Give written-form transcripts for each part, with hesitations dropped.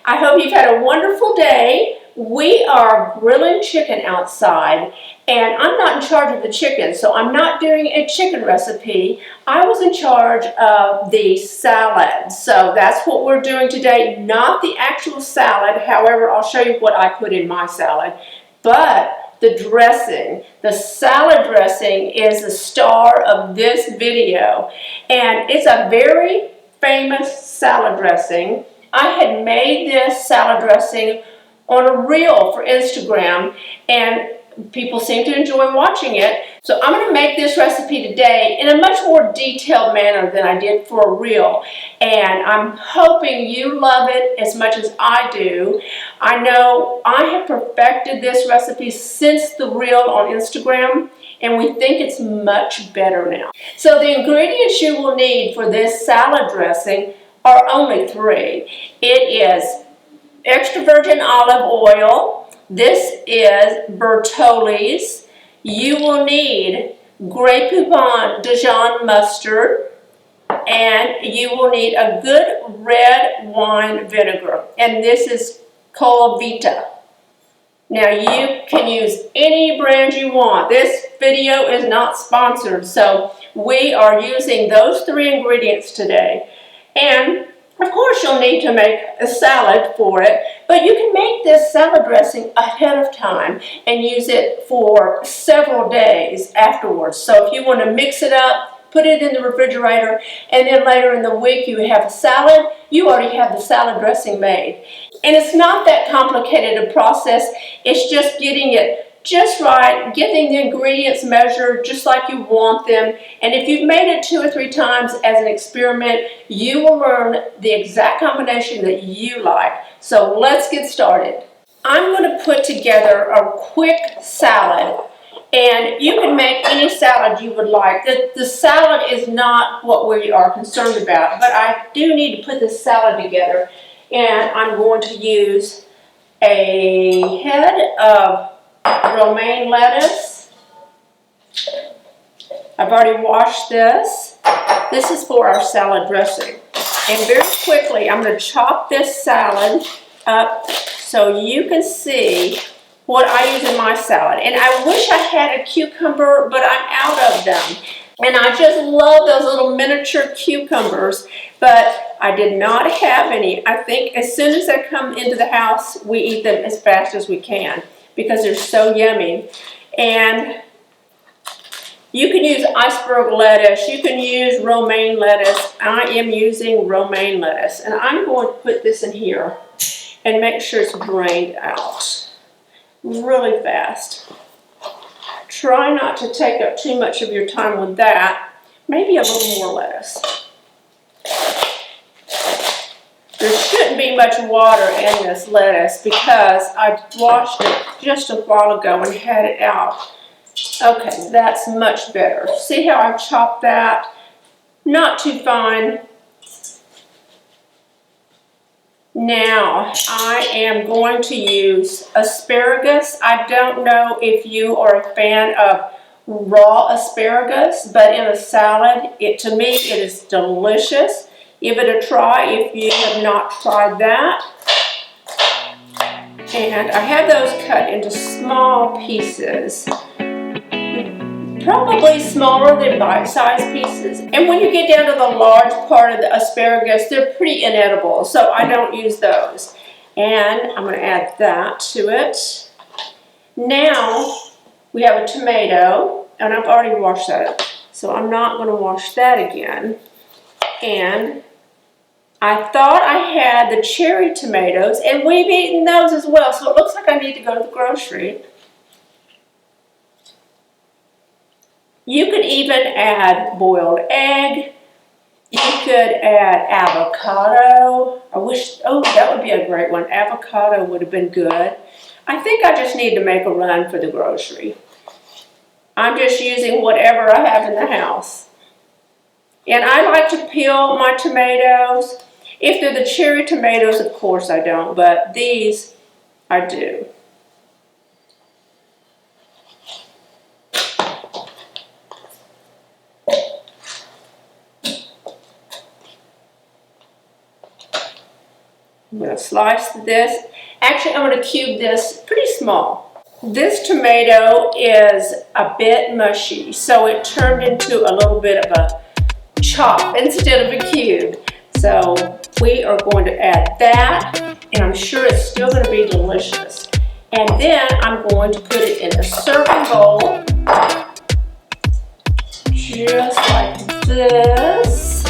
I hope you've had a wonderful day. We are grilling chicken outside, and I'm not in charge of the chicken, so I'm not doing a chicken recipe. I was in charge of the salad, so that's what we're doing today, not the actual salad. However, I'll show you what I put in my salad. But the dressing, the salad dressing, is the star of this video, and it's a very famous salad dressing. I had made this salad dressing on a reel for Instagram, and people seem to enjoy watching it. So I'm going to make this recipe today in a much more detailed manner than I did for a reel, and I'm hoping you love it as much as I do. I know I have perfected this recipe since the reel on Instagram, and we think it's much better now. So the ingredients you will need for this salad dressing are only three. It is extra virgin olive oil. This is Bertolli's. You will need Grey Poupon Dijon mustard, and you will need a good red wine vinegar, and this is Colavita. Now you can use any brand you want. This video is not sponsored, so we are using those three ingredients today. And of course you'll need to make a salad for it, but you can make this salad dressing ahead of time and use it for several days afterwards. So if you want to mix it up, put it in the refrigerator, and then later in the week you have a salad, you already have the salad dressing made. And it's not that complicated a process, it's just getting it just right, getting the ingredients measured just like you want them. And if you've made it 2 or 3 times as an experiment, you will learn the exact combination that you like. So let's get started. I'm going to put together a quick salad, and you can make any salad you would like. The salad is not what we are concerned about, but I do need to put this salad together, and I'm going to use a head of romaine lettuce. I've already washed this. This is for our salad dressing. And very quickly, I'm going to chop this salad up so you can see what I use in my salad. And I wish I had a cucumber, but I'm out of them. And I just love those little miniature cucumbers, but I did not have any. I think as soon as they come into the house, we eat them as fast as we can, because they're so yummy. And you can use iceberg lettuce, you can use romaine lettuce. I am using romaine lettuce, and I'm going to put this in here and make sure it's drained out really fast. Try not to take up too much of your time with that. Maybe a little more lettuce. There shouldn't be much water in this lettuce because I washed it just a while ago and had it out. Okay, that's much better. See how I've chopped that? Not too fine. Now, I am going to use asparagus. I don't know if you are a fan of raw asparagus, but in a salad, to me, it is delicious. Give it a try if you have not tried that. And I have those cut into small pieces, probably smaller than bite-sized pieces. And when you get down to the large part of the asparagus, they're pretty inedible, so I don't use those. And I'm going to add that to it. Now we have a tomato, and I've already washed that, so I'm not going to wash that again. And I thought I had the cherry tomatoes, and we've eaten those as well, so it looks like I need to go to the grocery. You could even add boiled egg. You could add avocado. That would be a great one. Avocado would have been good. I think I just need to make a run for the grocery. I'm just using whatever I have in the house. And I like to peel my tomatoes. If they're the cherry tomatoes, of course I don't, but these I do. I'm going to slice this. Actually, I'm going to cube this pretty small. This tomato is a bit mushy, so it turned into a little bit of a chop instead of a cube. So we are going to add that, and I'm sure it's still going to be delicious. And then I'm going to put it in a serving bowl, just like this.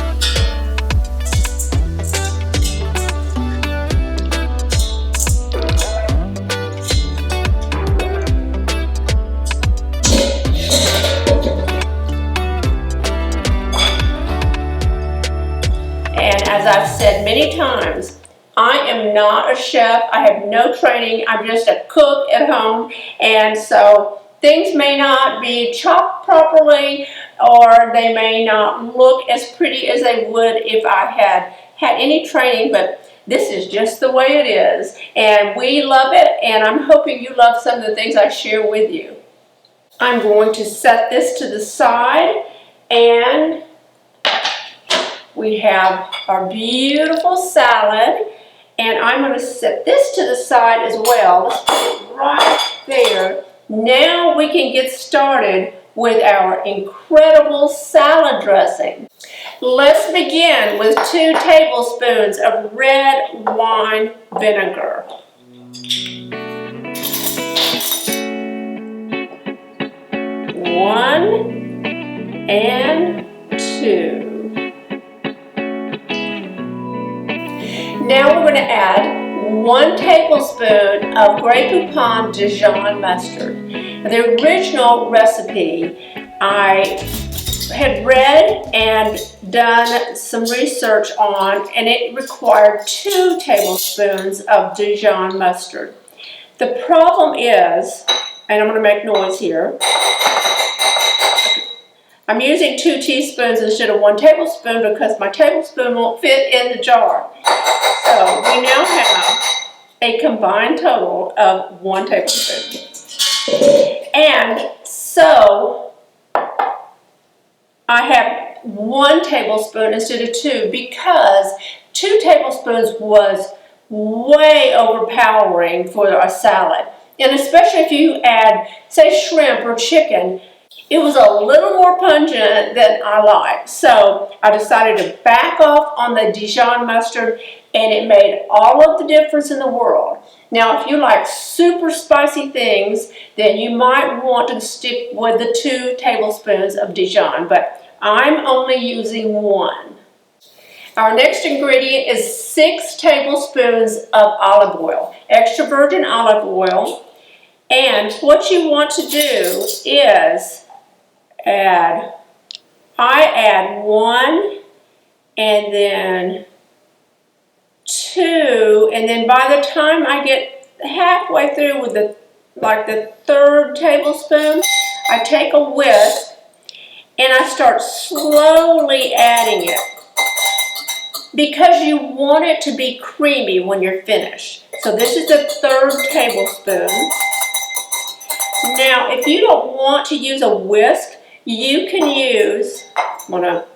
And as I've said many times, I am not a chef. I have no training. I'm just a cook at home. And so things may not be chopped properly, or they may not look as pretty as they would if I had any training, but this is just the way it is. And we love it, and I'm hoping you love some of the things I share with you. I'm going to set this to the side, and we have our beautiful salad, and I'm going to set this to the side as well. Let's put it right there. Now we can get started with our incredible salad dressing. Let's begin with 2 tablespoons of red wine vinegar. One and two. Now we're going to add 1 tablespoon of Grey Poupon Dijon mustard. The original recipe, I had read and done some research on, and it required 2 tablespoons of Dijon mustard. The problem is, and I'm going to make noise here, I'm using 2 teaspoons instead of 1 tablespoon because my tablespoon won't fit in the jar. So we now have a combined total of 1 tablespoon. And so I have 1 tablespoon instead of 2 because 2 tablespoons was way overpowering for a salad. And especially if you add, say, shrimp or chicken, it was a little more pungent than I like. So I decided to back off on the Dijon mustard, and it made all of the difference in the world. Now, if you like super spicy things, then you might want to stick with the 2 tablespoons of Dijon, but I'm only using 1. Our next ingredient is 6 tablespoons of olive oil, extra virgin olive oil. And what you want to do is I add 1 and then 2, and then by the time I get halfway through with the 3rd tablespoon, I take a whisk and I start slowly adding it because you want it to be creamy when you're finished. So this is the 3rd tablespoon. Now, if you don't want to use a whisk, you can use, I'm going to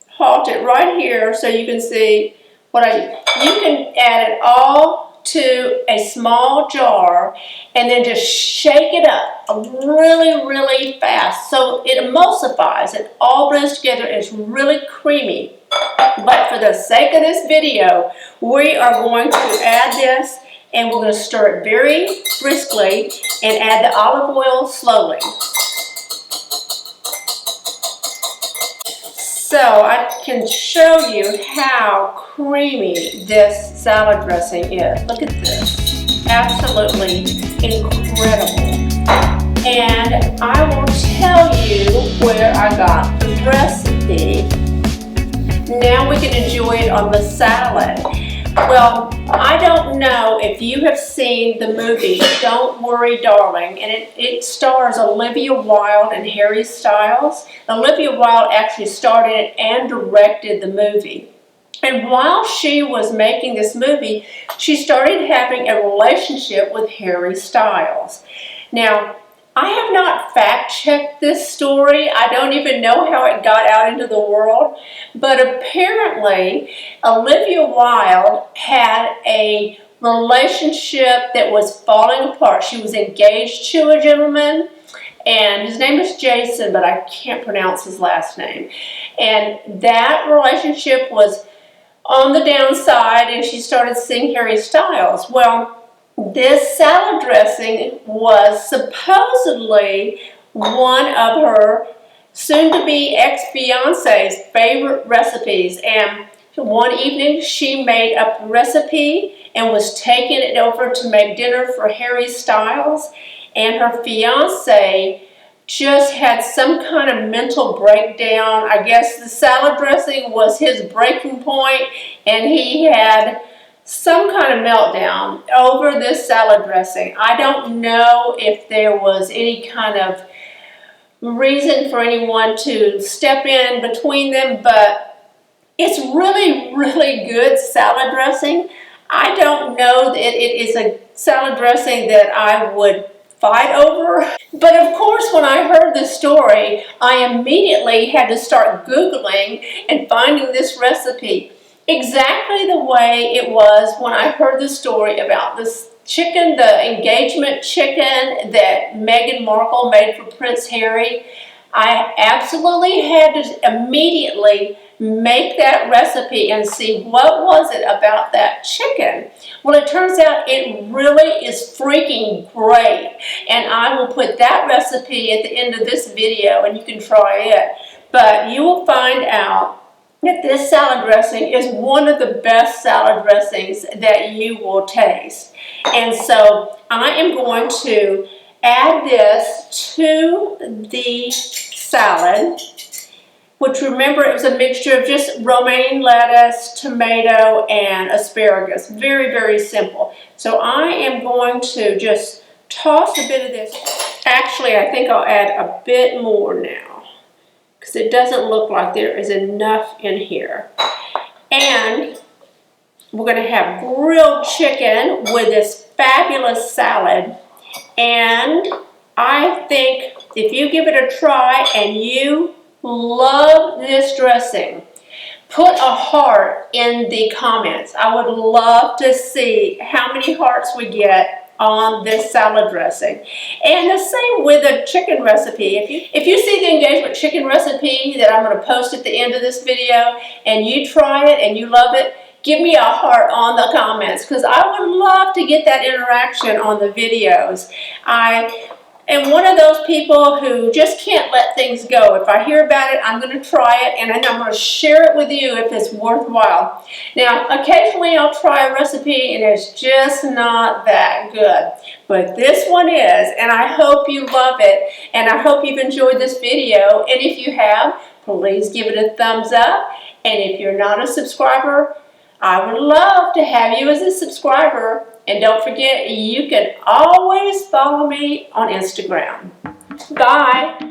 halt it right here so you can see what I do. You can add it all to a small jar and then just shake it up really, really fast so it emulsifies. It all blends together and it's really creamy. But for the sake of this video, we are going to add this, and we're going to stir it very briskly and add the olive oil slowly. So I can show you how creamy this salad dressing is. Look at this. Absolutely incredible. And I will tell you where I got the recipe. Now we can enjoy it on the salad. Well, I don't know if you have seen the movie Don't Worry Darling, and it stars Olivia Wilde and Harry Styles. Olivia Wilde actually starred in it and directed the movie. And while she was making this movie, she started having a relationship with Harry Styles. Now, I have not fact-checked this story. I don't even know how it got out into the world, but apparently Olivia Wilde had a relationship that was falling apart. She was engaged to a gentleman, and his name is Jason, but I can't pronounce his last name. And that relationship was on the downside, and she started seeing Harry Styles. Well, this salad dressing was supposedly one of her soon-to-be ex-fiance's favorite recipes, and one evening she made up a recipe and was taking it over to make dinner for Harry Styles, and her fiance just had some kind of mental breakdown. I guess the salad dressing was his breaking point, and he had some kind of meltdown over this salad dressing. I don't know if there was any kind of reason for anyone to step in between them, but it's really, really good salad dressing. I don't know that it is a salad dressing that I would fight over. But of course, when I heard the story, I immediately had to start Googling and finding this recipe exactly the way it was when I heard the story about this chicken, the engagement chicken that Meghan Markle made for Prince Harry. I absolutely had to immediately make that recipe and see what was it about that chicken. Well, it turns out it really is freaking great, and I will put that recipe at the end of this video and you can try it. But you will find out that this salad dressing is one of the best salad dressings that you will taste. And so I am going to add this to the salad, which, remember, it was a mixture of just romaine lettuce, tomato, and asparagus. Very, very simple. So I am going to just toss a bit of this. Actually, I think I'll add a bit more now, because it doesn't look like there is enough in here. And we're going to have grilled chicken with this fabulous salad. And I think if you give it a try and you love this dressing, put a heart in the comments. I would love to see how many hearts we get on this salad dressing. And the same with the chicken recipe. If you see the engagement chicken recipe that I'm going to post at the end of this video and you try it and you love it, give me a heart on the comments, because I would love to get that interaction on the videos. I am one of those people who just can't let things go. If I hear about it, I'm going to try it, and then I'm going to share it with you if it's worthwhile. Now, occasionally I'll try a recipe and it's just not that good, but this one is, and I hope you love it, and I hope you've enjoyed this video, and if you have, please give it a thumbs up, and if you're not a subscriber, I would love to have you as a subscriber. And don't forget, you can always follow me on Instagram. Bye.